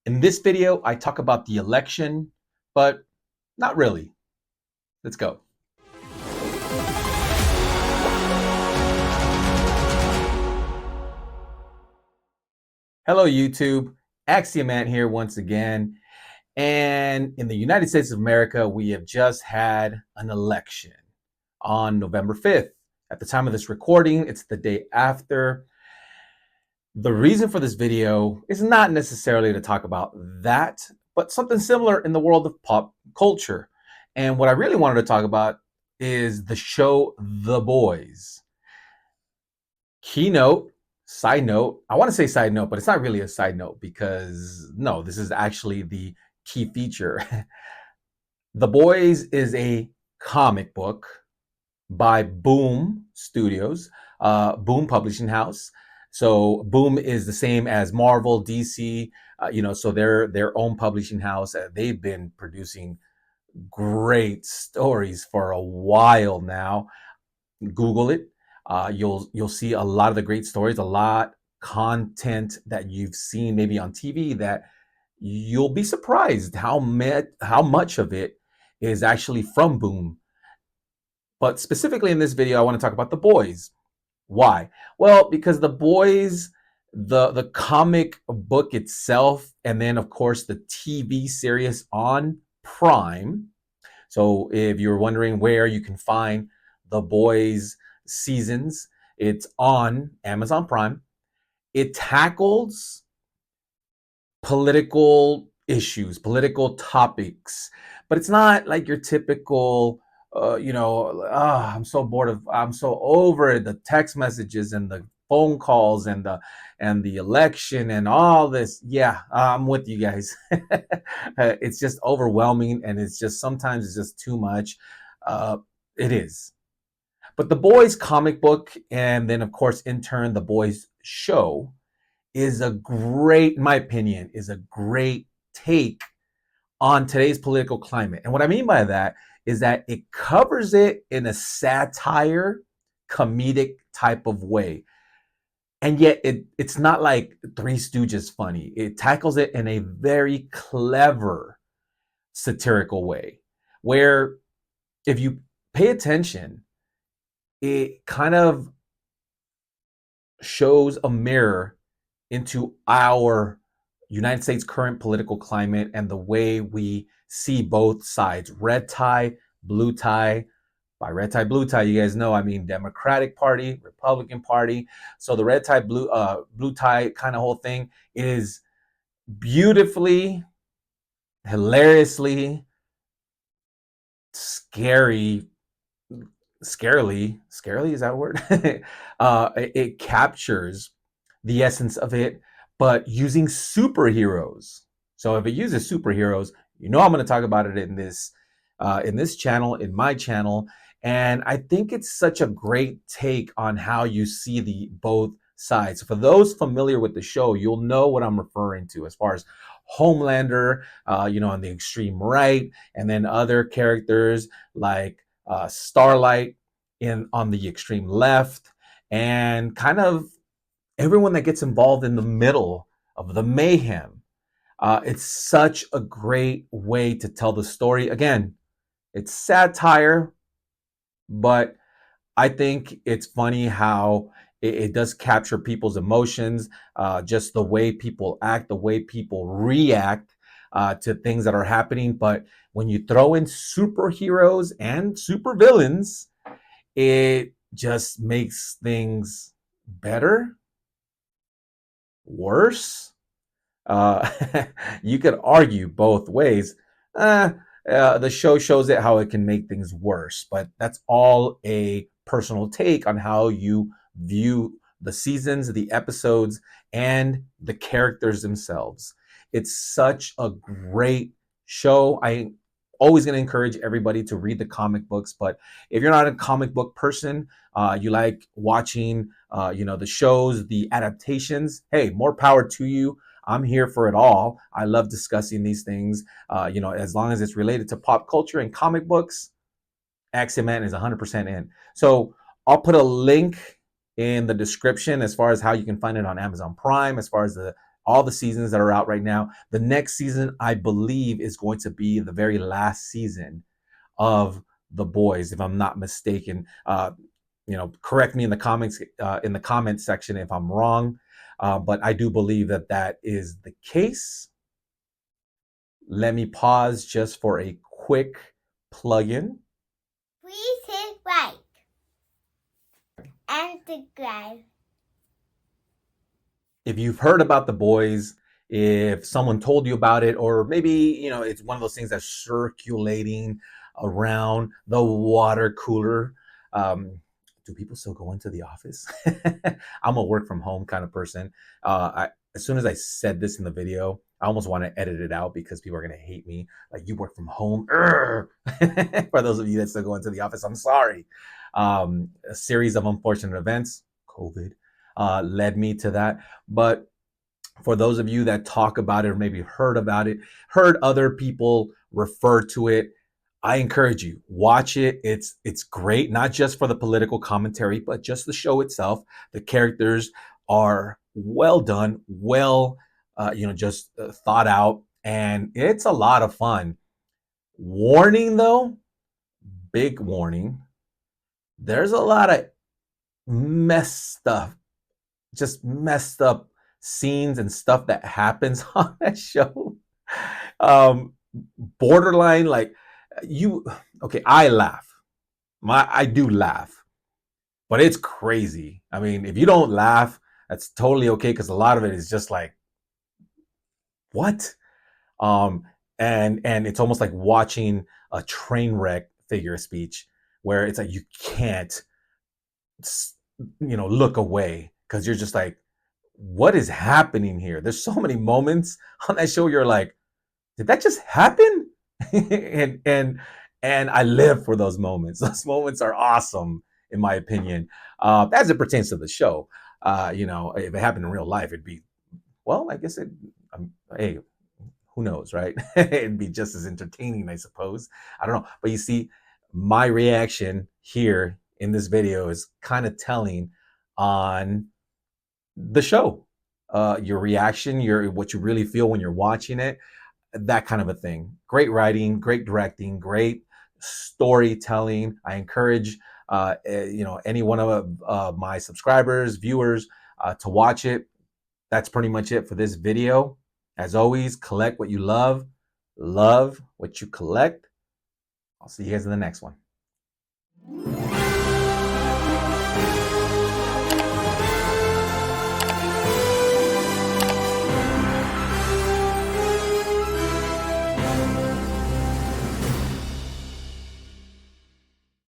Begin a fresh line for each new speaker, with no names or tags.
In this video, I talk about the election, but not really. Let's go. Hello, YouTube. Axiom here once again. And in the United States of America, we have just had an election on November 5th. At the time of this recording, it's the day after. The reason for this video is not necessarily to talk about that, but something similar in the world of pop culture. And what I really wanted to talk about is the show The Boys. Keynote, side note, I want to say side note, but it's not really a side note because no, this is actually the key feature. The Boys is a comic book by Boom Studios, Boom Publishing House. So Boom is the same as Marvel, DC, so they're their own publishing house. They've been producing great stories for a while now. Google it. You'll see a lot of the great stories, a lot content that you've seen maybe on TV that you'll be surprised how much of it is actually from Boom. But specifically in this video, I want to talk about The Boys. Why? Well, because The Boys, the comic book itself, and then of course the TV series on Prime. So if you're wondering where you can find The Boys seasons, it's on Amazon Prime. It tackles political issues, political topics, but it's not like your typical I'm so bored of, I'm so over the text messages and the phone calls and the election and all this. Yeah, I'm with you guys. It's just overwhelming, and it's just sometimes it's just too much. It is. But The Boys comic book, and then of course in turn The Boys show, is a great, in my opinion, is a great take on today's political climate. And what I mean by that is that it covers it in a satire, comedic type of way. And yet it's not like Three Stooges funny. It tackles it in a very clever, satirical way, where if you pay attention, it kind of shows a mirror into our United States current political climate and the way we see both sides, red tie, blue tie. By red tie, blue tie, you guys know I mean Democratic Party, Republican Party. So the red tie, blue tie kind of whole thing is beautifully, hilariously, scarily, is that a word? It captures the essence of it, but using superheroes. So if it uses superheroes, I'm going to talk about it in this channel, in my channel. And I think it's such a great take on how you see the both sides. For those familiar with the show, you'll know what I'm referring to as far as Homelander, on the extreme right, and then other characters like Starlight on the extreme left, and kind of everyone that gets involved in the middle of the mayhem. It's such a great way to tell the story. Again, it's satire, but I think it's funny how it does capture people's emotions, just the way people act, the way people react to things that are happening. But when you throw in superheroes and supervillains, it just makes things better, worse. You could argue both ways. The show shows it how it can make things worse, but that's all a personal take on how you view the seasons, the episodes, and the characters themselves. It's such a great show. I always going to encourage everybody to read the comic books, but if you're not a comic book person, you like watching the shows, the adaptations, hey, more power to you. I'm here for it all. I love discussing these things, as long as it's related to pop culture and comic books. Axiom is 100% in. So I'll put a link in the description as far as how you can find it on Amazon Prime, as far as all the seasons that are out right now. The next season, I believe, is going to be the very last season of The Boys, if I'm not mistaken. Correct me in the comments section if I'm wrong, but I do believe that that is the case. Let me pause just for a quick plug-in.
Please hit like and subscribe.
If you've heard about The Boys, if someone told you about it, or maybe it's one of those things that's circulating around the water cooler. Do people still go into the office? I'm a work from home kind of person. As soon as I said this in the video, I almost want to edit it out because people are going to hate me. Like, you work from home. For those of you that still go into the office, I'm sorry. A series of unfortunate events, COVID, led me to that. But for those of you that talk about it or maybe heard about it, heard other people refer to it, I encourage you, watch it. It's great, not just for the political commentary, but just the show itself. The characters are well done, just thought out, and it's a lot of fun. Warning though, big warning. There's a lot of messed up scenes and stuff that happens on that show. Borderline, like, I laugh. I do laugh, but it's crazy. I mean, if you don't laugh, that's totally okay, because a lot of it is just like, what? And it's almost like watching a train wreck figure of speech, where it's like you can't look away, because you're just like, what is happening here? There's so many moments on that show you're like, did that just happen? and I live for those moments. Those moments are awesome, in my opinion, as it pertains to the show. If it happened in real life, it'd be, well, I guess hey, who knows, right? It'd be just as entertaining, I suppose. I don't know. But you see, my reaction here in this video is kind of telling on the show. Your reaction, what you really feel when you're watching it, that kind of a thing. Great writing, great directing, great storytelling. I encourage any one of my subscribers, viewers, to watch it. That's pretty much it for this video. As always, collect what you love what you collect. I'll see you guys in the next one.